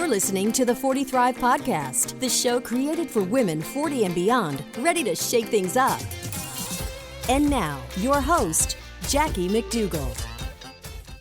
listening to the 40 Thrive Podcast, the show created for women 40 and beyond, ready to shake things up. And now, your host, Jackie McDougall.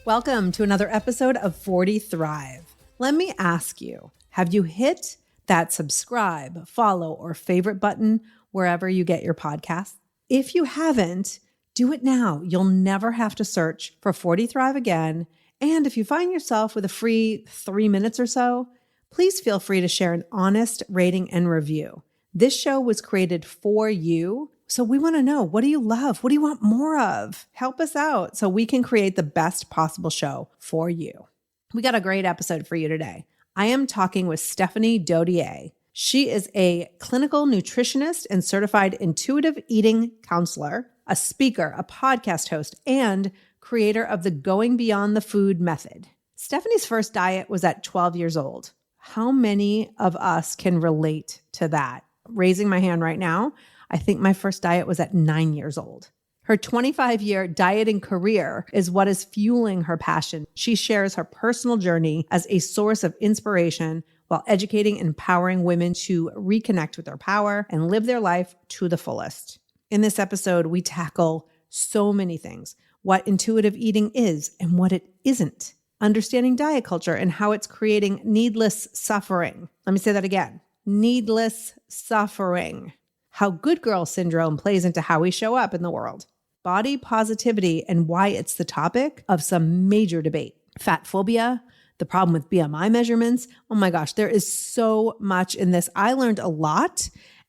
Welcome to another episode of 40 Thrive. Let me ask you, have you hit that subscribe, follow, or favorite button wherever you get your podcasts? If you haven't, do it now. You'll never have to search for 40 Thrive again. And if you find yourself with a free 3 minutes or so, please feel free to share an honest rating and review. This show was created for you, so we want to know, what do you love? What do you want more of? Help us out so we can create the best possible show for you. We got a great episode for you today. I am talking with Stephanie Dodier. She is a clinical nutritionist and certified intuitive eating counselor, a speaker, a podcast host, and creator of the Going Beyond the Food method. Stephanie's first diet was at 12 years old. How many of us can relate to that? Raising my hand right now, I think my first diet was at 9 years old. Her 25-year dieting career is what is fueling her passion. She shares her personal journey as a source of inspiration while educating and empowering women to reconnect with their power and live their life to the fullest. In this episode, we tackle so many things: what intuitive eating is and what it isn't, understanding diet culture and how it's creating needless suffering. Let me say that again. Needless suffering. How good girl syndrome plays into how we show up in the world. Body positivity and why it's the topic of some major debate. Fat phobia, the problem with BMI measurements. Oh my gosh, there is so much in this. I learned a lot.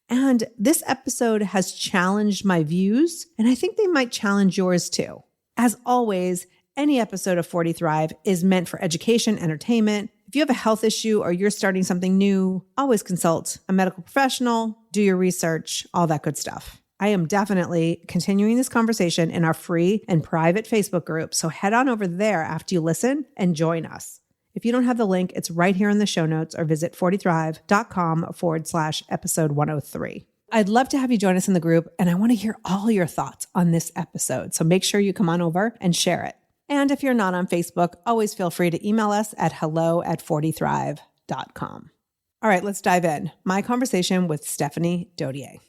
And this episode has challenged my views, and I think they might challenge yours too. As always, any episode of 40 Thrive is meant for education, entertainment. If you have a health issue or you're starting something new, always consult a medical professional, do your research, all that good stuff. I am definitely continuing this conversation in our free and private Facebook group, so head on over there after you listen and join us. If you don't have the link, it's right here in the show notes, or visit 40thrive.com/episode 103. I'd love to have you join us in the group, and I want to hear all your thoughts on this episode. So make sure you come on over and share it. And if you're not on Facebook, always feel free to email us at hello@40thrive.com. All right, let's dive in. My conversation with Stephanie Dodier.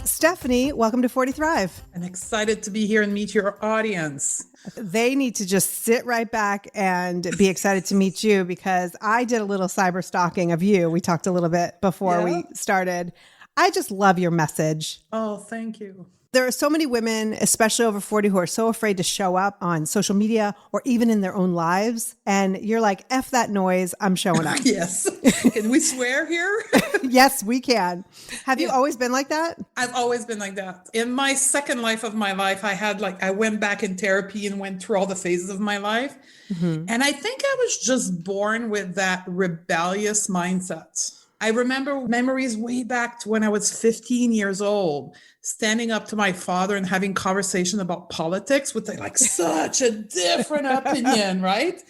Stephanie, welcome to 40 Thrive. I'm excited to be here and meet your audience. They need to just sit right back and be excited to meet you, because I did a little cyber stalking of you. We talked a little bit before we started. I just love your message. Oh, thank you. There are so many women, especially over 40, who are so afraid to show up on social media or even in their own lives. And you're like, F that noise, I'm showing up. Yes. Can we swear here? Yes, we can. Have you always been like that? I've always been like that. In my second life of my life, I went back in therapy and went through all the phases of my life. Mm-hmm. And I think I was just born with that rebellious mindset. I remember memories way back to when I was 15 years old, standing up to my father and having conversation about politics with such a different opinion, right?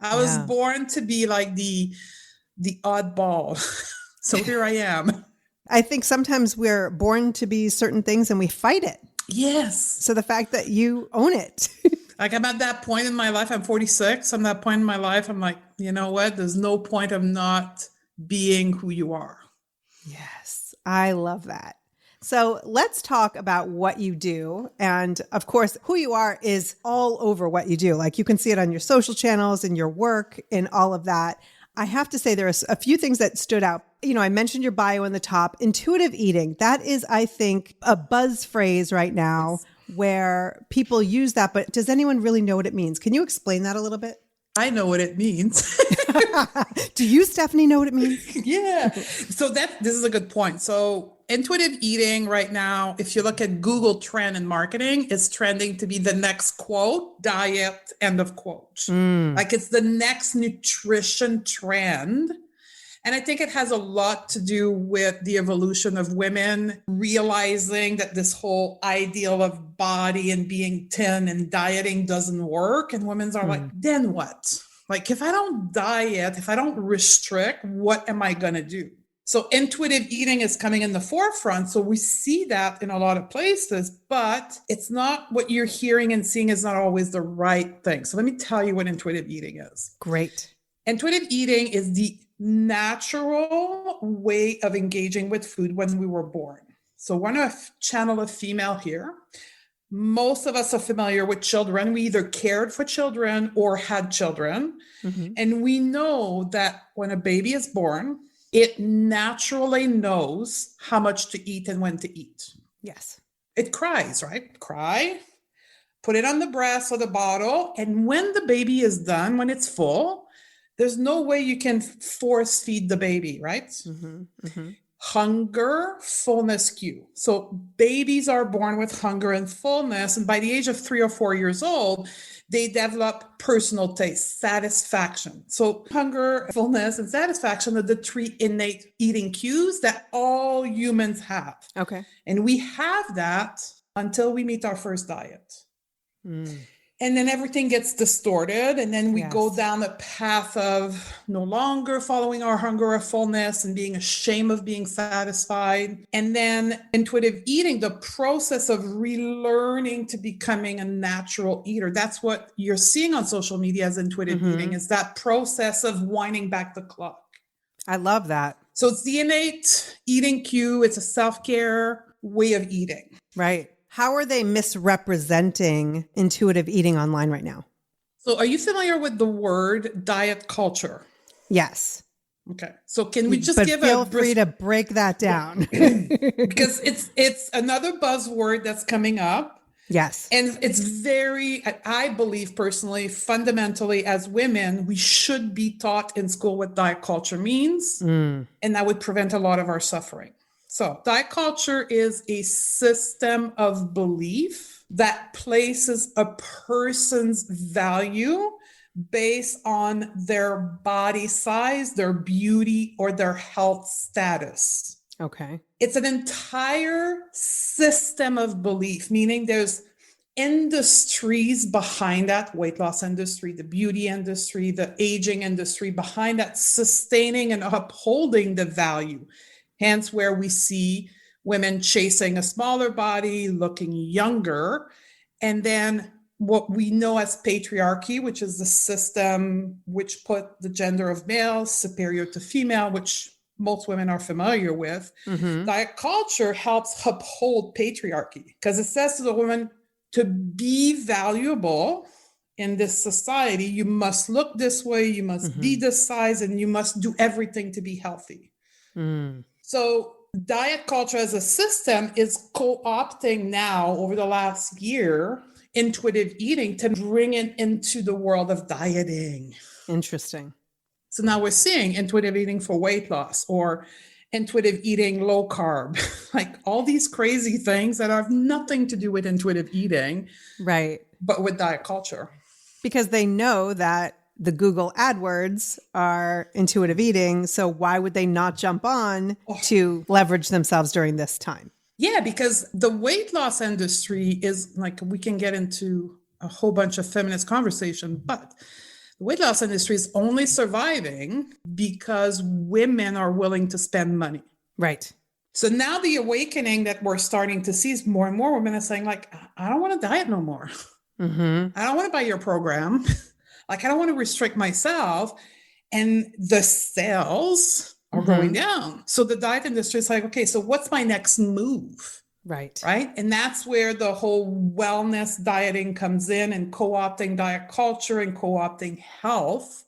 I was born to be like the oddball. So here I am. I think sometimes we're born to be certain things and we fight it. Yes. So the fact that you own it. Like, I'm at that point in my life, I'm 46. I'm at that point in my life, I'm like, you know what? There's no point of not being who you are. Yes, I love that. So let's talk about what you do. And of course, who you are is all over what you do. Like, you can see it on your social channels and your work and all of that. I have to say, there are a few things that stood out. You know, I mentioned your bio in the top. Intuitive eating. That is, I think, a buzz phrase right now where people use that. But does anyone really know what it means? Can you explain that a little bit? I know what it means. Do you, Stephanie, know what it means? Yeah. So this is a good point. So intuitive eating right now, if you look at Google trend and marketing, is trending to be the next quote, diet, end of quote. Like, it's the next nutrition trend. And I think it has a lot to do with the evolution of women realizing that this whole ideal of body and being thin and dieting doesn't work. And women are like, then what? Like, if I don't diet, if I don't restrict, what am I going to do? So intuitive eating is coming in the forefront. So we see that in a lot of places, but it's not what you're hearing and seeing is not always the right thing. So let me tell you what intuitive eating is. Great. Intuitive eating is the natural way of engaging with food when we were born. So want to channel a female here. Most of us are familiar with children. We either cared for children or had children. Mm-hmm. And we know that when a baby is born, it naturally knows how much to eat and when to eat. Yes. It cries, right? Cry, put it on the breast or the bottle. And when the baby is done, when it's full, there's no way you can force feed the baby, right? Mm-hmm. Mm-hmm. Hunger, fullness cue. So babies are born with hunger and fullness. And by the age of 3 or 4 years old, they develop personal taste, satisfaction. So hunger, fullness, and satisfaction are the 3 innate eating cues that all humans have. Okay. And we have that until we meet our first diet. Mm. And then everything gets distorted. And then we go down a path of no longer following our hunger or fullness and being ashamed of being satisfied. And then intuitive eating, the process of relearning to becoming a natural eater. That's what you're seeing on social media as intuitive eating, is that process of winding back the clock. I love that. So it's the innate eating cue. It's a self-care way of eating. Right. How are they misrepresenting intuitive eating online right now? So are you familiar with the word diet culture? Yes. Okay. So can we just feel free to break that down? Because it's another buzzword that's coming up. Yes. And it's very, I believe personally, fundamentally as women, we should be taught in school what diet culture means. And that would prevent a lot of our suffering. So diet culture is a system of belief that places a person's value based on their body size, their beauty, or their health status. Okay. It's an entire system of belief, meaning there's industries behind that, weight loss industry, the beauty industry, the aging industry behind that, sustaining and upholding the value. Hence where we see women chasing a smaller body, looking younger. And then what we know as patriarchy, which is the system which put the gender of male superior to female, which most women are familiar with. Mm-hmm. Diet culture helps uphold patriarchy because it says to the woman, to be valuable in this society, you must look this way, you must be this size, and you must do everything to be healthy. So diet culture as a system is co-opting now over the last year intuitive eating to bring it into the world of dieting. Interesting. So now we're seeing intuitive eating for weight loss or intuitive eating low carb, like all these crazy things that have nothing to do with intuitive eating. Right. But with diet culture. Because they know that the Google AdWords are intuitive eating. So why would they not jump on to leverage themselves during this time? Yeah, because the weight loss industry is like, we can get into a whole bunch of feminist conversation, but the weight loss industry is only surviving because women are willing to spend money. Right. So now the awakening that we're starting to see is more and more women are saying like, I don't want to diet no more. I don't want to buy your program. Like, I don't want to restrict myself. And the sales are going down. So the diet industry is like, okay, so what's my next move? Right. Right. And that's where the whole wellness dieting comes in and co-opting diet culture and co-opting health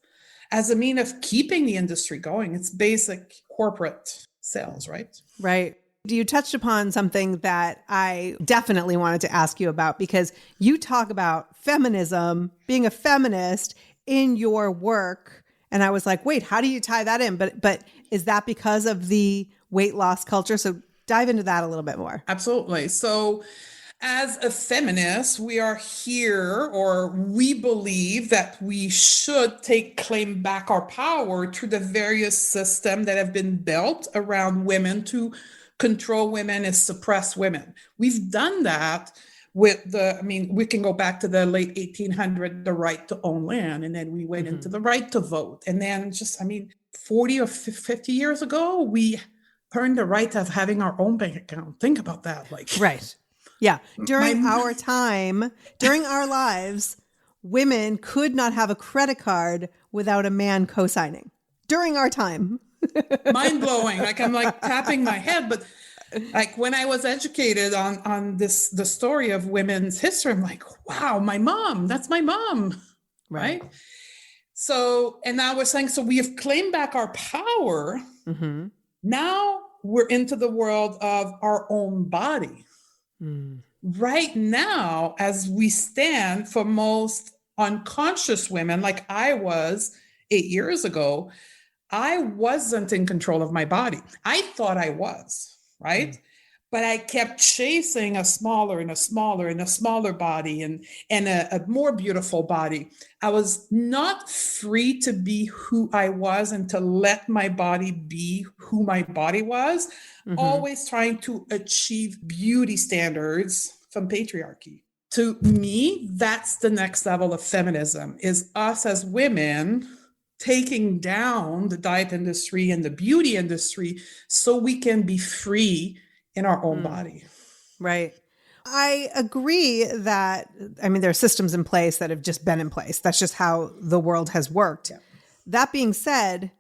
as a mean of keeping the industry going. It's basic corporate sales, right? Right. You touched upon something that I definitely wanted to ask you about because you talk about feminism, being a feminist in your work. And I was like, wait, how do you tie that in? But is that because of the weight loss culture? So dive into that a little bit more. Absolutely. So as a feminist, we are here, or we believe that we should claim back our power through the various systems that have been built around women to control women and suppress women. We've done that we can go back to the late 1800s, the right to own land. And then we went into the right to vote. And then 40 or 50 years ago, we earned the right of having our own bank account. Think about that. Right. Yeah. During our lives, women could not have a credit card without a man co-signing. During our time. Mind blowing. I'm tapping my head, but when I was educated on the story of women's history, I'm like, wow, my mom, that's my mom. Right. So, and now we're saying, so we have claimed back our power. Mm-hmm. Now we're into the world of our own body. Mm. Right now, as we stand, for most unconscious women, like I was 8 years ago, I wasn't in control of my body. I thought I was, right? Mm. But I kept chasing a smaller and a smaller and a smaller body and a more beautiful body. I was not free to be who I was and to let my body be who my body was, always trying to achieve beauty standards from patriarchy. To me, that's the next level of feminism, is us as women taking down the diet industry and the beauty industry so we can be free in our own body. Right. I agree that, there are systems in place that have just been in place. That's just how the world has worked. Yeah. That being said,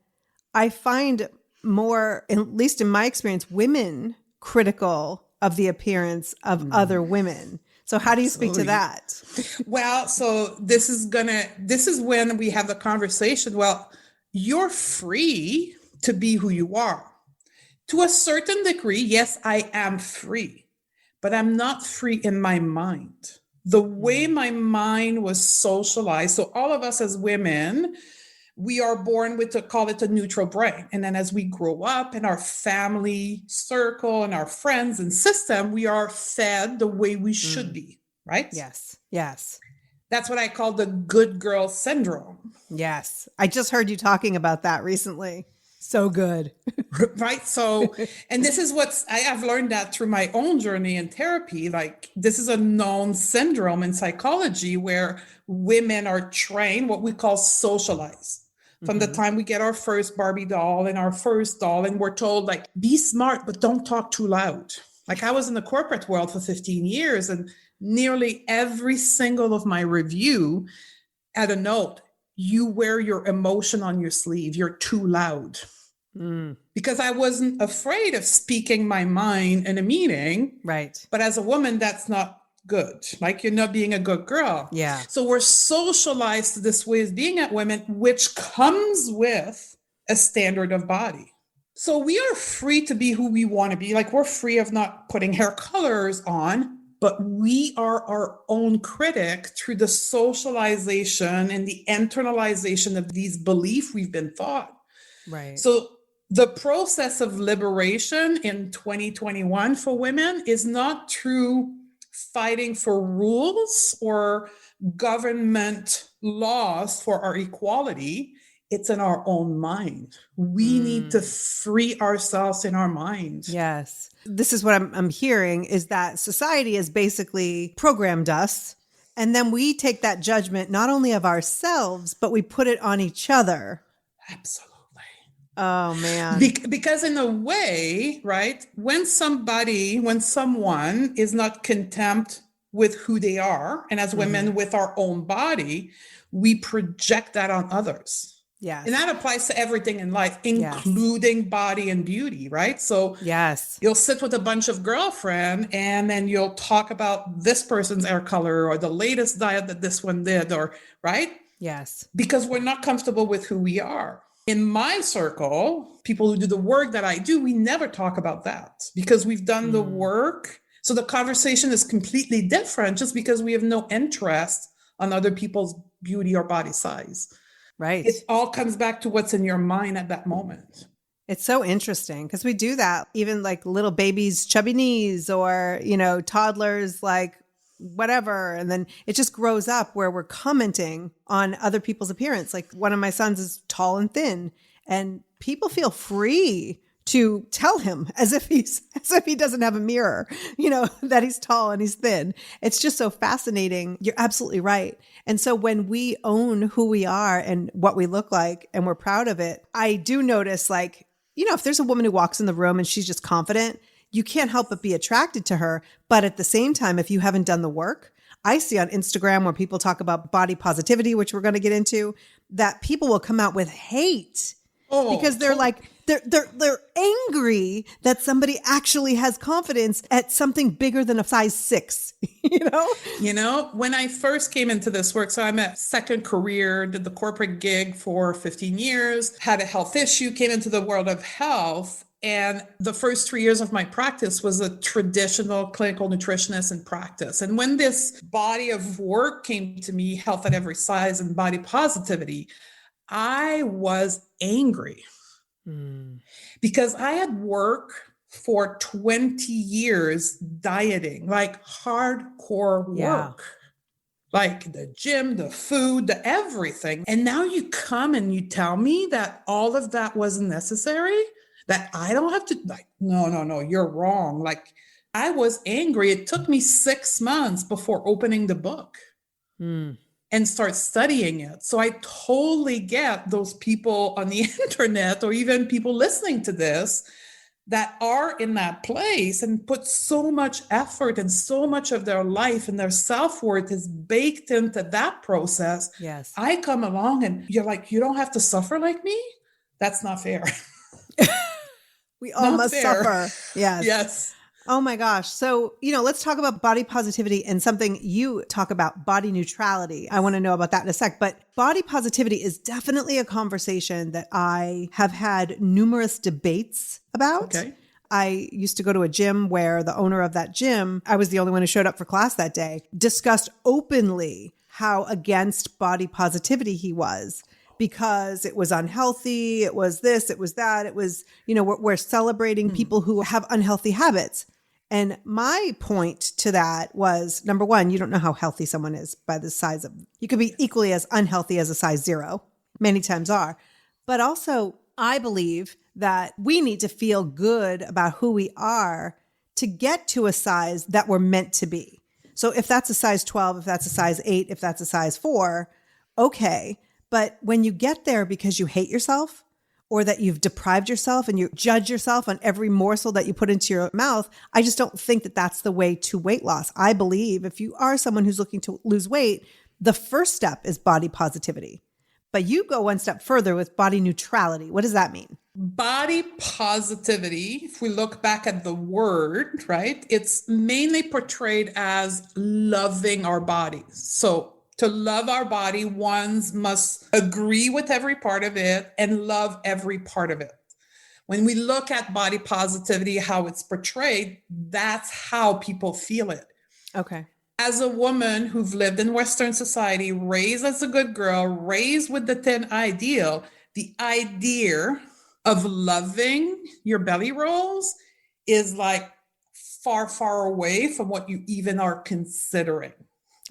I find more, at least in my experience, women critical of the appearance of other women. So how do you speak to that? Well, so this is when we have the conversation. Well, you're free to be who you are. To a certain degree, yes, I am free, but I'm not free in my mind. The way my mind was socialized. So all of us as women, we are born with, call it a neutral brain. And then as we grow up in our family circle and our friends and system, we are fed the way we should be, right? Yes. Yes. That's what I call the good girl syndrome. Yes. I just heard you talking about that recently. So good. Right. So, and this is I have learned that through my own journey in therapy. This is a known syndrome in psychology where women are trained, what we call socialized. From the time we get our first Barbie doll and our first doll, and we're told be smart, but don't talk too loud. I was in the corporate world for 15 years and nearly every single of my review had a note, you wear your emotion on your sleeve. You're too loud. Because I wasn't afraid of speaking my mind in a meeting. Right. But as a woman, that's not good. You're not being a good girl. Yeah. So we're socialized to this way of being at women, which comes with a standard of body. So we are free to be who we want to be. We're free of not putting hair colors on, but we are our own critic through the socialization and the internalization of these beliefs we've been taught. Right. So the process of liberation in 2021 for women is not through fighting for rules or government laws for our equality. It's in our own mind. We need to free ourselves in our mind. Yes. This is what I'm hearing, is that society has basically programmed us. And then we take that judgment not only of ourselves, but we put it on each other. Absolutely. Oh, man. Because in a way, right, when someone is not content with who they are, and as women with our own body, we project that on others. Yes. And that applies to everything in life, including body and beauty, right? So yes, you'll sit with a bunch of girlfriends and then you'll talk about this person's hair color or the latest diet that this one did, or right? Yes. Because we're not comfortable with who we are. In my circle, people who do the work that I do, we never talk about that because we've done the work. So the conversation is completely different just because we have no interest on other people's beauty or body size. Right. It all comes back to what's in your mind at that moment. It's so interesting because we do that, even little babies, chubby knees, or, toddlers, whatever. And then it just grows up where we're commenting on other people's appearance. One of my sons is tall and thin, and people feel free to tell him as if he doesn't have a mirror, that he's tall and he's thin. It's just so fascinating. You're absolutely right. And so when we own who we are and what we look like and we're proud of it, I do notice if there's a woman who walks in the room and she's just confident, you can't help but be attracted to her. But at the same time, if you haven't done the work, I see on Instagram where people talk about body positivity, which we're going to get into, that people will come out with hate because they're they're angry that somebody actually has confidence at something bigger than a size 6, When I first came into this work, so I'm a second career, did the corporate gig for 15 years, had a health issue, came into the world of health. And the first 3 years of my practice was a traditional clinical nutritionist in practice. And when this body of work came to me, health at every size and body positivity, I was angry because I had worked for 20 years dieting, like hardcore work, like the gym, the food, the everything. And now you come and you tell me that all of that wasn't necessary, that I don't have to, no, you're wrong. I was angry. It took me 6 months before opening the book and start studying it. So I totally get those people on the internet or even people listening to this that are in that place and put so much effort and so much of their life and their self-worth is baked into that process. Yes. I come along and you're like, you don't have to suffer like me? That's not fair. We all must suffer. Yes. Yes. Oh my gosh. So, let's talk about body positivity and something you talk about, body neutrality. I want to know about that in a sec, but body positivity is definitely a conversation that I have had numerous debates about. Okay. I used to go to a gym where the owner of that gym, I was the only one who showed up for class that day, discussed openly how against body positivity he was. Because it was unhealthy, it was this, it was that, it was, we're celebrating people who have unhealthy habits. And my point to that was, number one, you don't know how healthy someone is by the size of, you could be equally as unhealthy as a size 0, many times are. But also, I believe that we need to feel good about who we are to get to a size that we're meant to be. So if that's a size 12, if that's a size 8, if that's a size 4, okay. But when you get there because you hate yourself or that you've deprived yourself and you judge yourself on every morsel that you put into your mouth, I just don't think that that's the way to weight loss. I believe if you are someone who's looking to lose weight, the first step is body positivity. But you go one step further with body neutrality. What does that mean? Body positivity, if we look back at the word, right, it's mainly portrayed as loving our bodies. So to love our body, one must agree with every part of it and love every part of it. When we look at body positivity, how it's portrayed, that's how people feel it. Okay. As a woman who've lived in Western society, raised as a good girl, raised with the thin ideal, the idea of loving your belly rolls is far, far away from what you even are considering.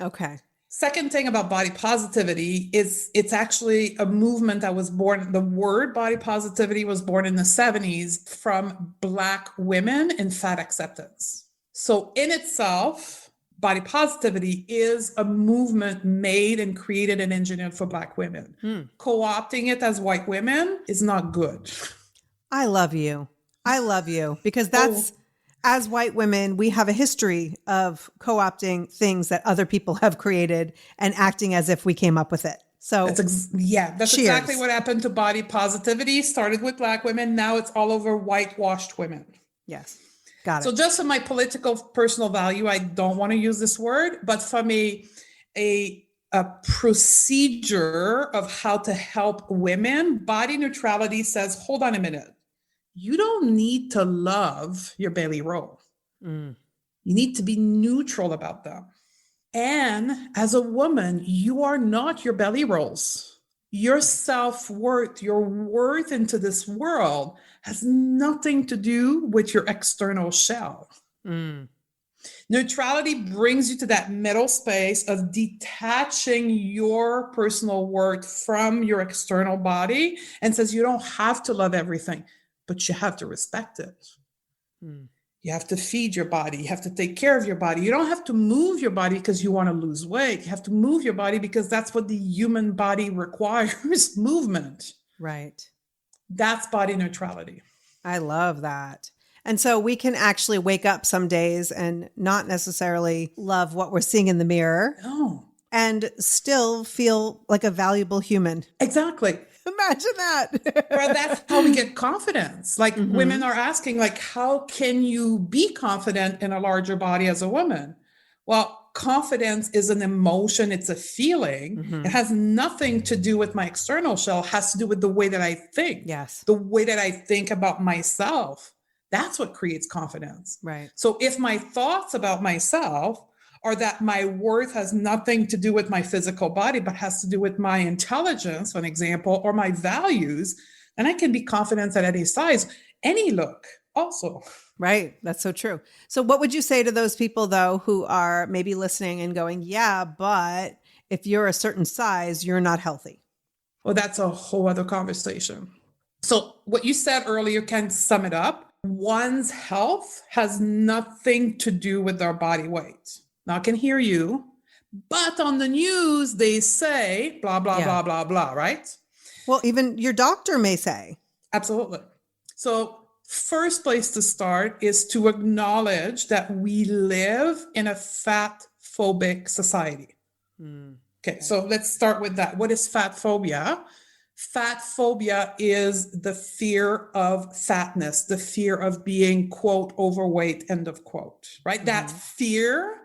Okay. Second thing about body positivity is it's actually a movement that was born, the word body positivity was born in the 70s from Black women in fat acceptance. So in itself, body positivity is a movement made and created and engineered for Black women. Co-opting it as white women is not good. I love you. Because that's... As white women, we have a history of co-opting things that other people have created and acting as if we came up with it. So that's exactly what happened to body positivity. Started with Black women. Now it's all over whitewashed women. Yes. Got it. So just for my political personal value, I don't want to use this word, but from a procedure of how to help women, body neutrality says, hold on a minute. You don't need to love your belly roll. You need to be neutral about them. And as a woman, you are not your belly rolls. Your self-worth, your worth into this world has nothing to do with your external shell. Neutrality brings you to that middle space of detaching your personal worth from your external body and says you don't have to love everything. but you have to respect it. Mm. You have to feed your body. You have to take care of your body. You don't have to move your body because you want to lose weight. You have to move your body because that's what the human body requires, movement. Right. That's body neutrality. I love that. And so we can actually wake up some days and not necessarily love what we're seeing in the mirror. No. And still feel like a valuable human. Exactly. Imagine that. Well, that's how we get confidence. Like women are asking, like, how can you be confident in a larger body as a woman? Well, confidence is an emotion. It's a feeling. It has nothing to do with my external shell. It has to do with the way that I think. Yes. The way that I think about myself. That's what creates confidence. Right. So if my thoughts about myself are that my worth has nothing to do with my physical body, but has to do with my intelligence, for an example, or my values, then I can be confident at any size, any look also. Right. That's so true. So what would you say to those people, though, who are maybe listening and going, yeah, but if you're a certain size, you're not healthy? Well, that's a whole other conversation. So what you said earlier can sum it up. One's health has nothing to do with their body weight. Now I can hear you, but on the news, they say blah, blah, blah, blah, blah, right? Well, even your doctor may say. Absolutely. So first place to start is to acknowledge that we live in a fat phobic society. Okay, so let's start with that. What is fat phobia? Fat phobia is the fear of fatness, the fear of being, quote, overweight, end of quote, right? That fear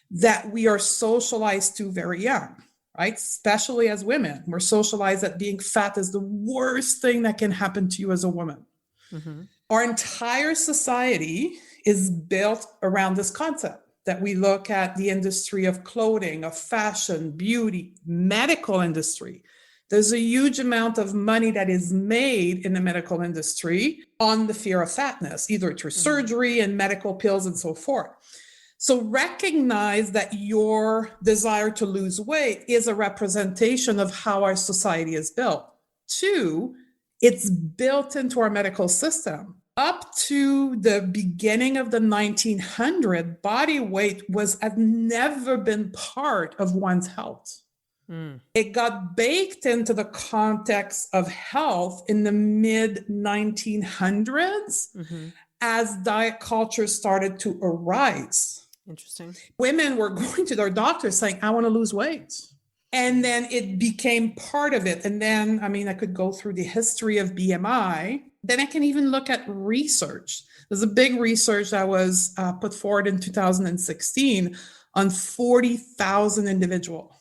that we are socialized to very young, right? Especially as women, we're socialized that being fat is the worst thing that can happen to you as a woman. Our entire society is built around this concept that we look at the industry of clothing, of fashion, beauty, medical industry. There's a huge amount of money that is made in the medical industry on the fear of fatness, either through surgery and medical pills and so forth. So recognize that your desire to lose weight is a representation of how our society is built. Two, it's built into our medical system. Up to the beginning of the 1900s, body weight had never been part of one's health. It got baked into the context of health in the mid 1900s as diet culture started to arise. Interesting. Women were going to their doctors saying, I want to lose weight. And then it became part of it. And then, I could go through the history of BMI. Then I can even look at research. There's a big research that was put forward in 2016 on 40,000 individuals.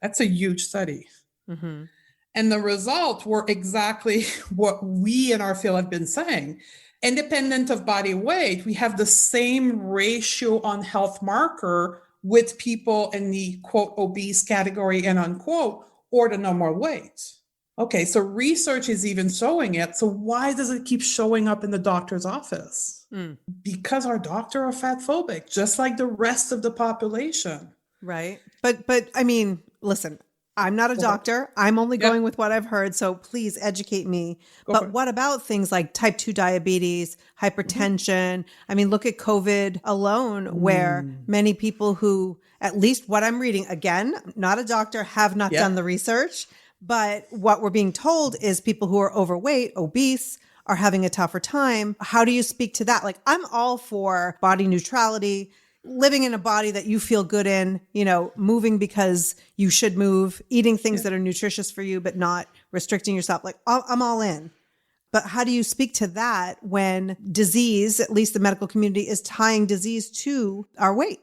That's a huge study. And the results were exactly what we in our field have been saying. Independent of body weight, we have the same ratio on health marker with people in the quote obese category and unquote, or the normal weight. Okay, so research is even showing it. So why does it keep showing up in the doctor's office? Because our doctors are fat phobic, just like the rest of the population. Right. But listen, I'm not a doctor. I'm only going with what I've heard. So please educate me. But what about things like type 2 diabetes, hypertension? Look at COVID alone, where many people who, at least what I'm reading, again, not a doctor, have not done the research. But what we're being told is people who are overweight, obese, are having a tougher time. How do you speak to that? Like, I'm all for body neutrality, living in a body that you feel good in, moving because you should move, eating things that are nutritious for you, but not restricting yourself. Like, I'm all in. But how do you speak to that when disease, at least the medical community, is tying disease to our weight?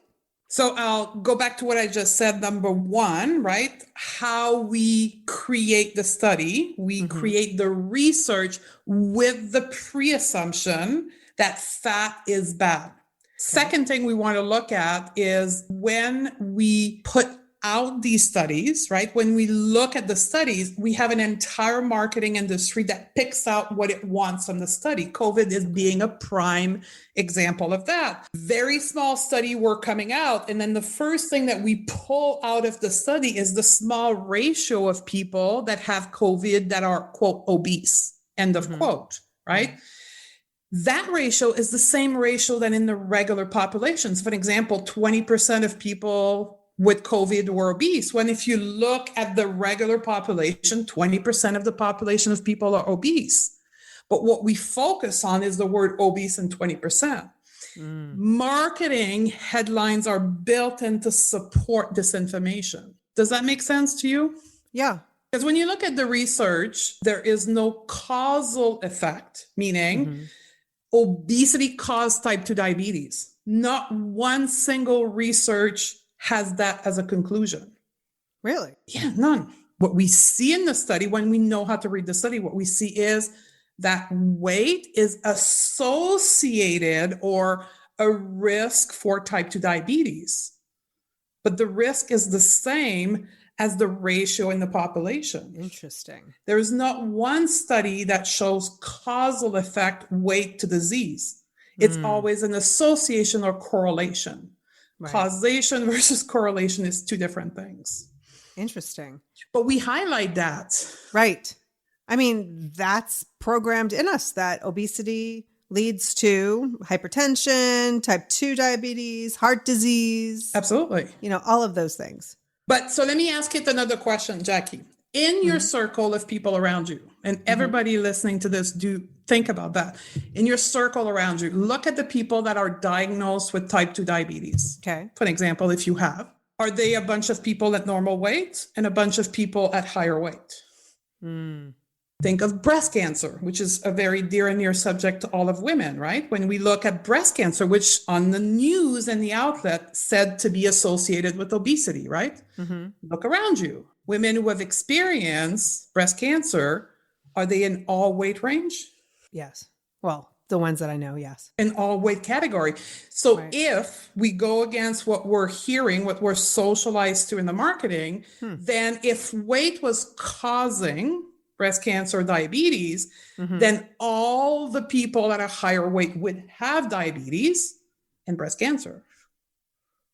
So I'll go back to what I just said. Number one, right? How we create the study. We create the research with the pre-assumption that fat is bad. Second thing we want to look at is when we put out these studies, right? When we look at the studies, we have an entire marketing industry that picks out what it wants from the study. COVID is being a prime example of that. Very small study were coming out. And then the first thing that we pull out of the study is the small ratio of people that have COVID that are, quote, obese, end of quote, right? That ratio is the same ratio that in the regular populations. For example, 20% of people with COVID were obese. When if you look at the regular population, 20% of the population of people are obese. But what we focus on is the word obese and 20%. Marketing headlines are built in to support this information. Does that make sense to you? Yeah. Because when you look at the research, there is no causal effect, meaning obesity caused type 2 diabetes. Not one single research has that as a conclusion. Really? Yeah, none. What we see in the study, when we know how to read the study, what we see is that weight is associated or a risk for type 2 diabetes. But the risk is the same as the ratio in the population. Interesting. There is not one study that shows causal effect weight to disease. It's always an association or correlation. Right. Causation versus correlation is two different things. Interesting. But we highlight that. Right. I mean, that's programmed in us that obesity leads to hypertension, type 2 diabetes, heart disease. Absolutely. All of those things. But so let me ask it another question, Jackie. In your circle of people around you, and everybody listening to this, do think about that. In your circle around you, look at the people that are diagnosed with type 2 diabetes. Okay. For example, if you have, are they a bunch of people at normal weight and a bunch of people at higher weight? Think of breast cancer, which is a very dear and near subject to all of women, right? When we look at breast cancer, which on the news and the outlet said to be associated with obesity, right? Look around you. Women who have experienced breast cancer, are they in all weight range? Yes. Well, the ones that I know, yes. In all weight category. So if we go against what we're hearing, what we're socialized to in the marketing, then if weight was causing breast cancer or diabetes, then all the people at a higher weight would have diabetes and breast cancer.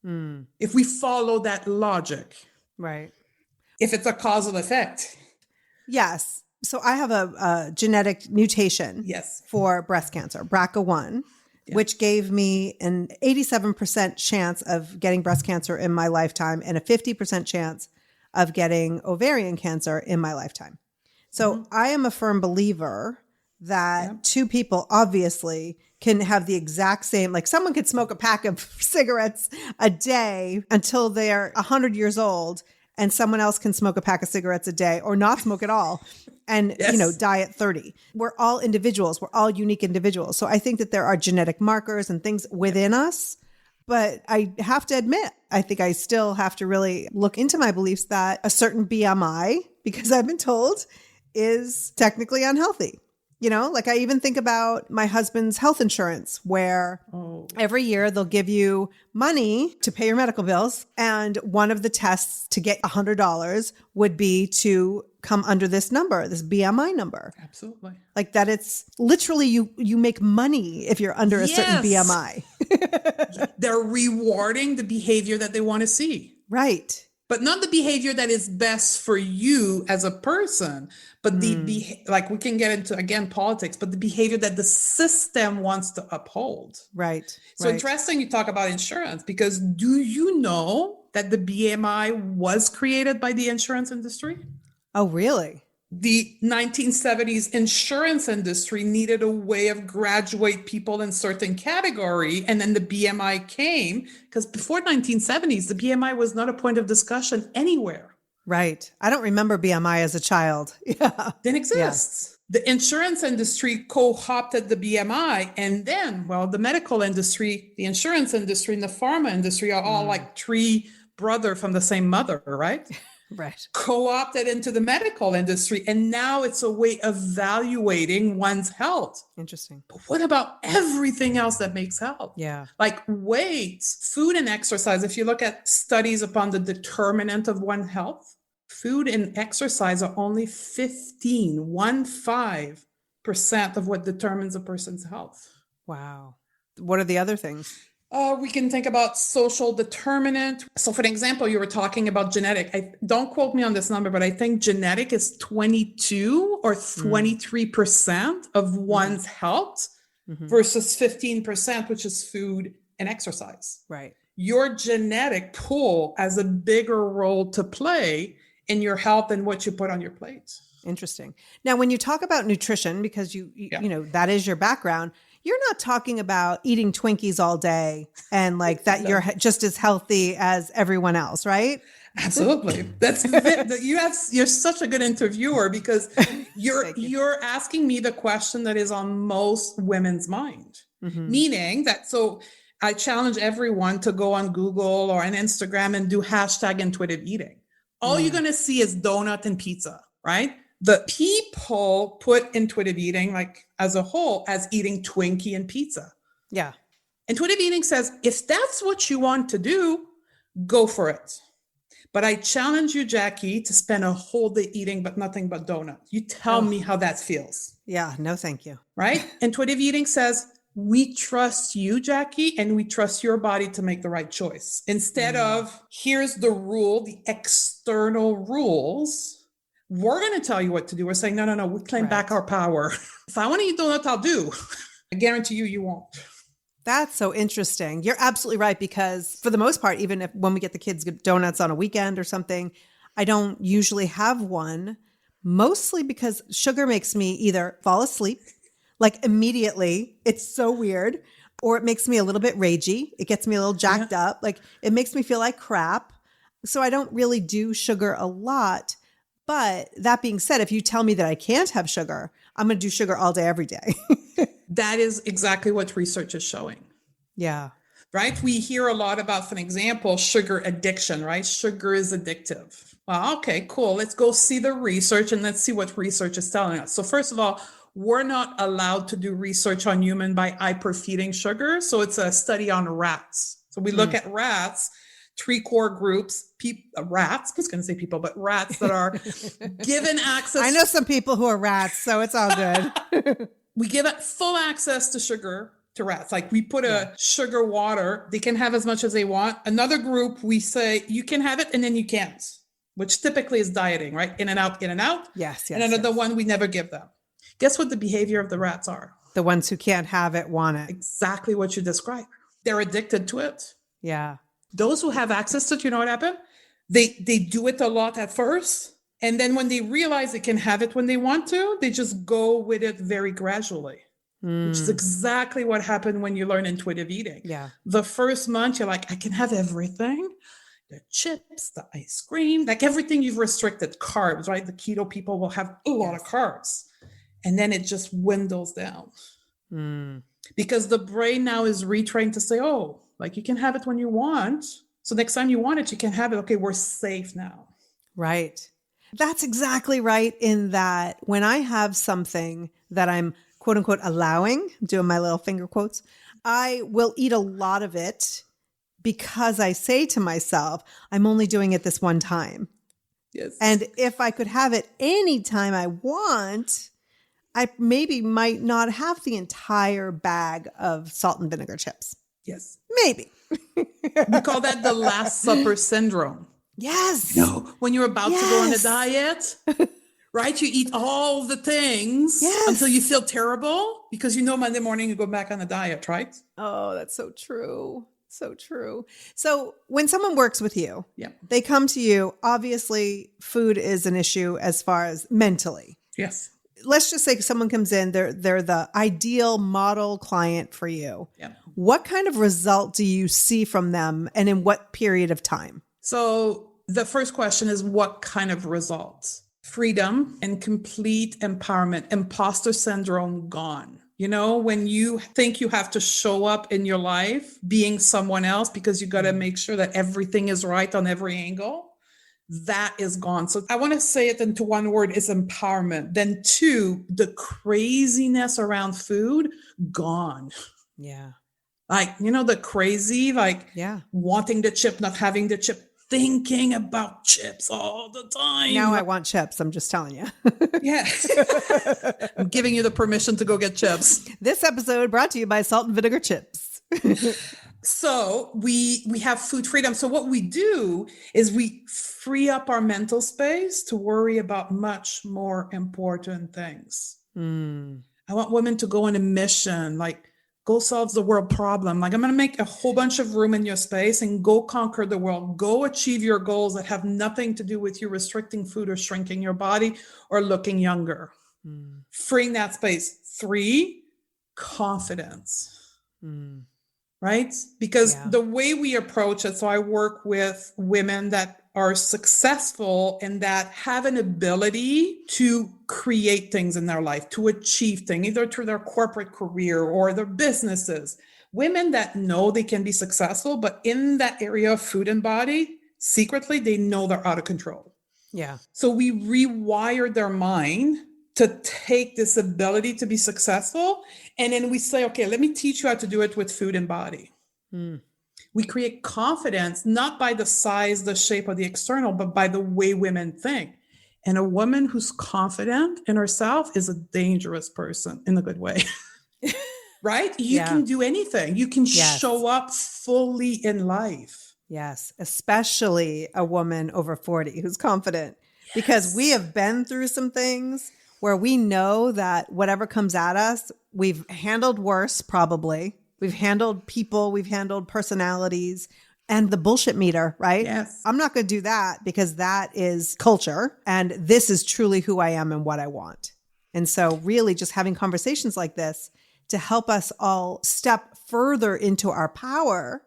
If we follow that logic. Right. If it's a causal effect. Yes. So I have a genetic mutation for breast cancer, BRCA1, which gave me an 87% chance of getting breast cancer in my lifetime and a 50% chance of getting ovarian cancer in my lifetime. So I am a firm believer that two people obviously can have the exact same, like someone could smoke a pack of cigarettes a day until they're 100 years old, and someone else can smoke a pack of cigarettes a day or not smoke at all and, die at 30. We're all individuals. We're all unique individuals. So I think that there are genetic markers and things within us. But I have to admit, I think I still have to really look into my beliefs that a certain BMI, because I've been told, is technically unhealthy. Like I even think about my husband's health insurance, where every year they'll give you money to pay your medical bills. And one of the tests to get $100 would be to come under this number, this BMI number. Absolutely. Like that it's literally you make money if you're under a certain BMI. They're rewarding the behavior that they want to see. Right. But not the behavior that is best for you as a person, but like we can get into, again, politics, but the behavior that the system wants to uphold. Right. So interesting you talk about insurance, because do you know that the BMI was created by the insurance industry? Oh, really? The 1970s insurance industry needed a way of graduate people in certain category. And then the BMI came because before 1970s, the BMI was not a point of discussion anywhere. Right. I don't remember BMI as a child. Yeah. Didn't exist. Yeah. The insurance industry co-opted the BMI. And then, the medical industry, the insurance industry, and the pharma industry are all like three brothers from the same mother, right? Right. Co-opted into the medical industry. And now it's a way of evaluating one's health. Interesting. But what about everything else that makes health? Yeah. Like weight, food and exercise. If you look at studies upon the determinant of one's health, food and exercise are only 15% of what determines a person's health. Wow. What are the other things? We can think about social determinant. So for example, you were talking about genetic. Don't quote me on this number, but I think genetic is 22 or 23% of one's health versus 15%, which is food and exercise. Right. Your genetic pool has a bigger role to play in your health than what you put on your plate. Interesting. Now, when you talk about nutrition, because you know, that is your background, you're not talking about eating Twinkies all day and like that you're just as healthy as everyone else, right? Absolutely. You're such a good interviewer because you're asking me the question that is on most women's mind. Meaning that, so I challenge everyone to go on Google or on Instagram and do hashtag intuitive eating. All you're going to see is donut and pizza, right? The people put intuitive eating, like as a whole, as eating Twinkie and pizza. Yeah. Intuitive eating says, if that's what you want to do, go for it. But I challenge you, Jackie, to spend a whole day eating, but nothing but donuts. You tell me how that feels. Yeah. No, thank you. Right? Intuitive eating says, we trust you, Jackie, and we trust your body to make the right choice. Instead of, here's the rule, the external rules, we're going to tell you what to do. We're saying, no, we claim back our power. If I want to eat donuts, I'll do. I guarantee you won't. That's so interesting. You're absolutely right, because for the most part, even if when we get the kids donuts on a weekend or something, I don't usually have one, mostly because sugar makes me either fall asleep, like immediately, it's so weird, or it makes me a little bit ragey. It gets me a little jacked up. Like it makes me feel like crap. So I don't really do sugar a lot. But that being said, if you tell me that I can't have sugar, I'm going to do sugar all day, every day. That is exactly what research is showing. Yeah. Right? We hear a lot about, for an example, sugar addiction, right? Sugar is addictive. Well, okay, cool. Let's go see the research and let's see what research is telling us. So first of all, we're not allowed to do research on human by hyperfeeding sugar. So it's a study on rats. So we look at rats, 3 core groups, rats, I was going to say people, but rats that are given access. I know some people who are rats, so it's all good. We give it full access to sugar to rats. Like we put a sugar water, they can have as much as they want. Another group, we say you can have it and then you can't, which typically is dieting, right? In and out, in and out. Yes. And another one we never give them. Guess what the behavior of the rats are? The ones who can't have it want it. Exactly what you described. They're addicted to it. Yeah. Those who have access to it, you know what happened? They do it a lot at first. And then when they realize they can have it when they want to, they just go with it very gradually, which is exactly what happened when you learn intuitive eating. Yeah. The first month, you're like, I can have everything. The chips, the ice cream, like everything you've restricted, carbs, right? The keto people will have a lot of carbs. And then it just dwindles down because the brain now is retrained to say, oh, like you can have it when you want. So next time you want it, you can have it. Okay, we're safe now. Right. That's exactly right, in that when I have something that I'm quote unquote allowing, doing my little finger quotes, I will eat a lot of it because I say to myself, I'm only doing it this one time. Yes. And if I could have it anytime I want, I maybe might not have the entire bag of salt and vinegar chips. Yes. Maybe. We call that the Last Supper syndrome. Yes. When you're about to go on a diet, right? You eat all the things until you feel terrible because you know Monday morning you go back on a diet, right? Oh, that's so true. So true. So when someone works with you, Yeah. they come to you, obviously food is an issue as far as mentally. Yes. Let's just say someone comes in, they're the ideal model client for you. Yeah. What kind of result do you see from them and in what period of time? So the first question is, what kind of results? Freedom and complete empowerment, imposter syndrome gone. You know, when you think you have to show up in your life being someone else because you got to make sure that everything is right on every angle, that is gone. So I want to say it into one word, is empowerment. Then 2, the craziness around food, gone. Yeah. Like, you know, the crazy, like wanting the chip, not having the chip, thinking about chips all the time. Now I want chips. I'm just telling you. Yeah. I'm giving you the permission to go get chips. This episode brought to you by Salt and Vinegar Chips. So we have food freedom. So what we do is we free up our mental space to worry about much more important things. I want women to go on a mission, like go solve the world problem. Like I'm going to make a whole bunch of room in your space and go conquer the world. Go achieve your goals that have nothing to do with you restricting food or shrinking your body or looking younger. Freeing that space. 3, confidence. Right? Because the way we approach it, so I work with women that are successful and that have an ability to create things in their life, to achieve things, either through their corporate career or their businesses. Women that know they can be successful, but in that area of food and body, secretly, they know they're out of control. Yeah. So we rewire their mind to take this ability to be successful. And then we say, okay, let me teach you how to do it with food and body. We create confidence, not by the size, the shape, or the external, but by the way women think. And a woman who's confident in herself is a dangerous person in a good way. Right? You can do anything. You can show up fully in life. Yes. Especially a woman over 40 who's confident, because we have been through some things where we know that whatever comes at us, we've handled worse, probably. We've handled people, we've handled personalities, and the bullshit meter, right? Yes. I'm not going to do that because that is culture. And this is truly who I am and what I want. And so really just having conversations like this to help us all step further into our power.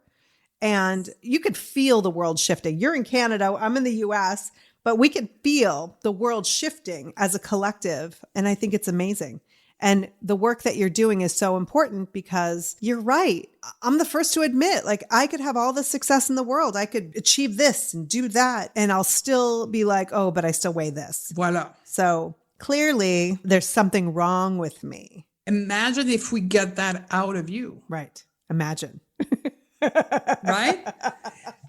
And you could feel the world shifting. You're in Canada, I'm in the US, but we can feel the world shifting as a collective. And I think it's amazing. And the work that you're doing is so important because you're right. I'm the first to admit, like, I could have all the success in the world. I could achieve this and do that. And I'll still be like, oh, but I still weigh this. Voila. So clearly there's something wrong with me. Imagine if we get that out of you. Right. Imagine. Right?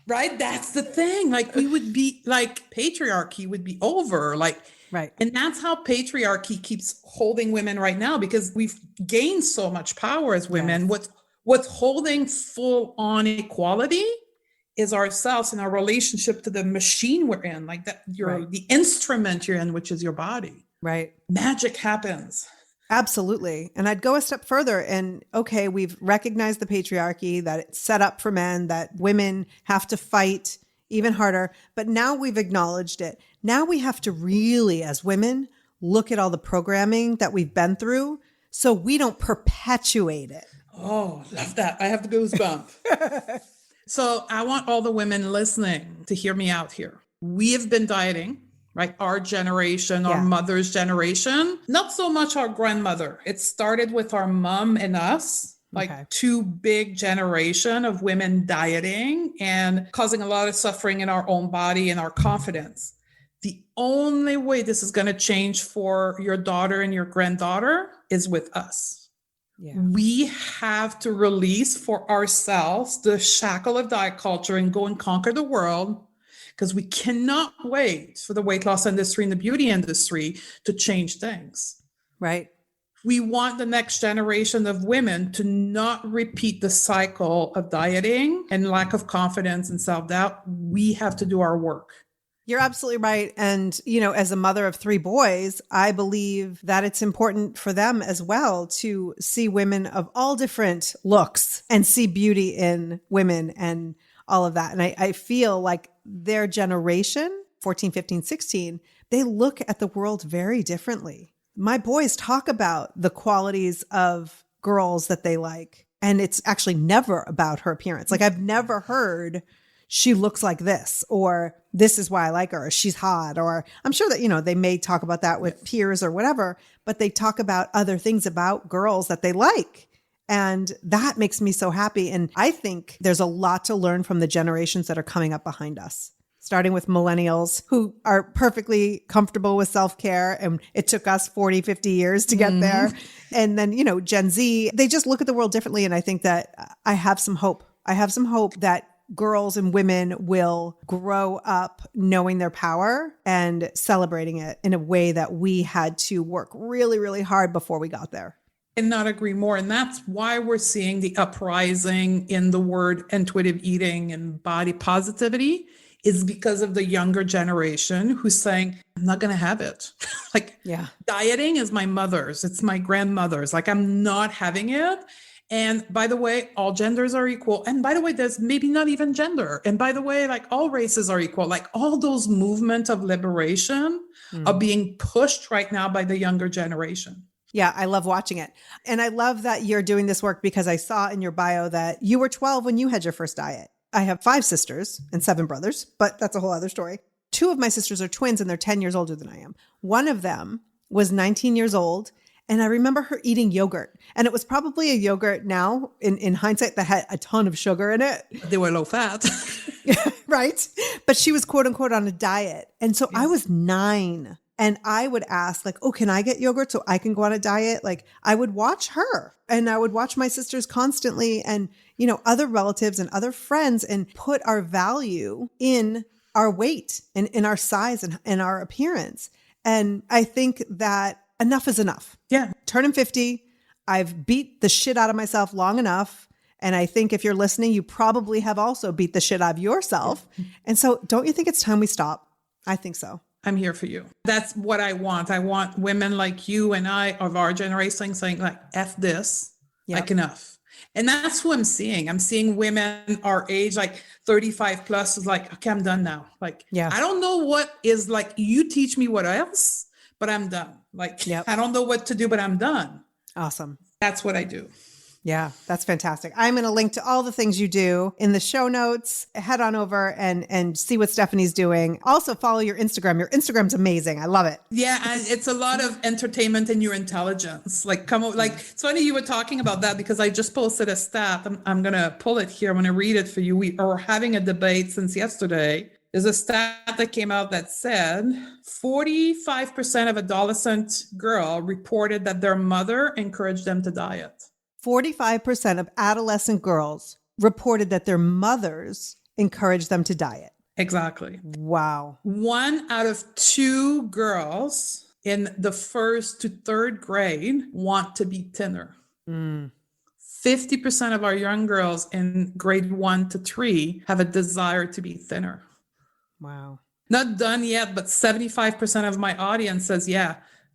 Right? That's the thing. Like we would be like patriarchy would be over. Like, right. And that's how patriarchy keeps holding women right now, because we've gained so much power as women. Yes. What's holding full on equality is ourselves and our relationship to the machine we're in, like that the instrument you're in, which is your body. Right. Magic happens. Absolutely. And I'd go a step further and, okay, we've recognized the patriarchy, that it's set up for men, that women have to fight even harder. But now we've acknowledged it. Now we have to really, as women, look at all the programming that we've been through so we don't perpetuate it. Oh, love that. I have the goosebump. So I want all the women listening to hear me out here. We have been dieting, right? Our generation, our mother's generation, not so much our grandmother. It started with our mom and us. Like two big generation of women dieting and causing a lot of suffering in our own body and our confidence. The only way this is going to change for your daughter and your granddaughter is with us. Yeah. We have to release for ourselves the shackle of diet culture and go and conquer the world, because we cannot wait for the weight loss industry and the beauty industry to change things. Right. We want the next generation of women to not repeat the cycle of dieting and lack of confidence and self-doubt. We have to do our work. You're absolutely right. And, you know, as a mother of 3 boys, I believe that it's important for them as well to see women of all different looks and see beauty in women and all of that. And I feel like their generation, 14, 15, 16, they look at the world very differently. My boys talk about the qualities of girls that they like, and it's actually never about her appearance. Like, I've never heard she looks like this, or this is why I like her, or she's hot, or I'm sure that, you know, they may talk about that with peers or whatever, but they talk about other things about girls that they like. And that makes me so happy. And I think there's a lot to learn from the generations that are coming up behind us, starting with millennials who are perfectly comfortable with self-care. And it took us 40, 50 years to get there. And then, you know, Gen Z, they just look at the world differently. And I think that I have some hope. I have some hope that girls and women will grow up knowing their power and celebrating it in a way that we had to work really, really hard before we got there. And not agree more. And that's why we're seeing the uprising in the word intuitive eating and body positivity. is because of the younger generation who's saying, I'm not going to have it. Dieting is my mother's, it's my grandmother's. Like, I'm not having it. And by the way, all genders are equal. And by the way, there's maybe not even gender. And by the way, like, all races are equal. Like, all those movements of liberation are being pushed right now by the younger generation. Yeah, I love watching it. And I love that you're doing this work because I saw in your bio that you were 12 when you had your first diet. I have 5 sisters and 7 brothers, but that's a whole other story. 2 of my sisters are twins and they're 10 years older than I am. One of them was 19 years old. And I remember her eating yogurt. And it was probably a yogurt now, in hindsight, that had a ton of sugar in it. They were low fat. Right? But she was quote unquote on a diet. And so I was 9. And I would ask like, oh, can I get yogurt so I can go on a diet? Like, I would watch her and I would watch my sisters constantly and, you know, other relatives and other friends, and put our value in our weight and in our size and our appearance. And I think that enough is enough. Yeah. Turning 50, I've beat the shit out of myself long enough. And I think if you're listening, you probably have also beat the shit out of yourself. And so don't you think it's time we stop? I think so. I'm here for you. That's what I want. I want women like you and I of our generation saying like, F this, like enough. And that's who I'm seeing. I'm seeing women our age, like 35 plus, is like, okay, I'm done now. Like, I don't know what is like, you teach me what else, but I'm done. Like, I don't know what to do, but I'm done. Awesome. That's what I do. Yeah, that's fantastic. I'm going to link to all the things you do in the show notes. Head on over and see what Stephanie's doing. Also follow your Instagram. Your Instagram's amazing. I love it. Yeah, and it's a lot of entertainment in your intelligence. Like, it's funny you were talking about that because I just posted a stat. I'm going to pull it here. I'm going to read it for you. We are having a debate since yesterday. There's a stat that came out that said 45% of adolescent girls reported that their mother encouraged them to diet. 45% of adolescent girls reported that their mothers encouraged them to diet. Exactly. Wow. 1 out of 2 girls in the 1st to 3rd grade want to be thinner. 50% of our young girls in grade 1 to 3 have a desire to be thinner. Wow. Not done yet, but 75% of my audience says,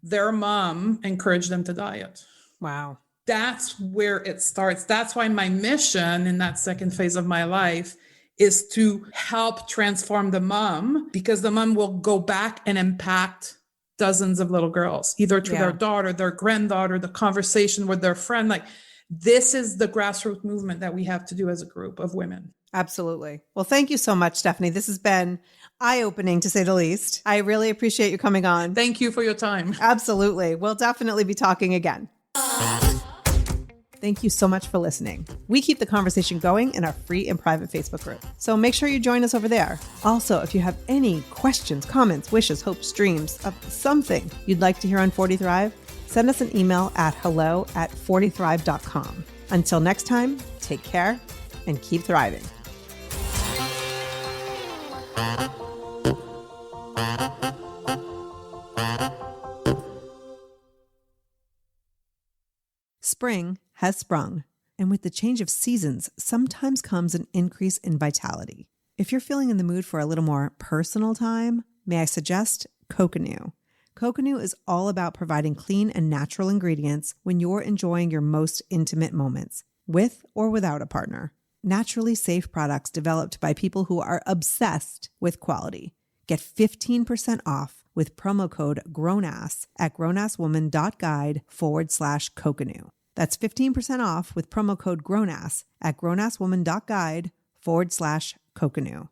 their mom encouraged them to diet. Wow. That's where it starts. That's why my mission in that second phase of my life is to help transform the mom, because the mom will go back and impact dozens of little girls, either through their daughter, their granddaughter, the conversation with their friend. Like, this is the grassroots movement that we have to do as a group of women. Absolutely. Well, thank you so much, Stephanie. This has been eye-opening, to say the least. I really appreciate you coming on. Thank you for your time. Absolutely. We'll definitely be talking again. Thank you so much for listening. We keep the conversation going in our free and private Facebook group, so make sure you join us over there. Also, if you have any questions, comments, wishes, hopes, dreams of something you'd like to hear on 40 Thrive, send us an email at hello@40thrive.com. Until next time, take care and keep thriving. Spring has sprung, and with the change of seasons, sometimes comes an increase in vitality. If you're feeling in the mood for a little more personal time, may I suggest Coconut. Coconut is all about providing clean and natural ingredients when you're enjoying your most intimate moments, with or without a partner. Naturally safe products developed by people who are obsessed with quality. Get 15% off with promo code GROWNASS at grownasswoman.guide/Coconut. That's 15% off with promo code GROWNASS at grownasswoman.guide/Coconut.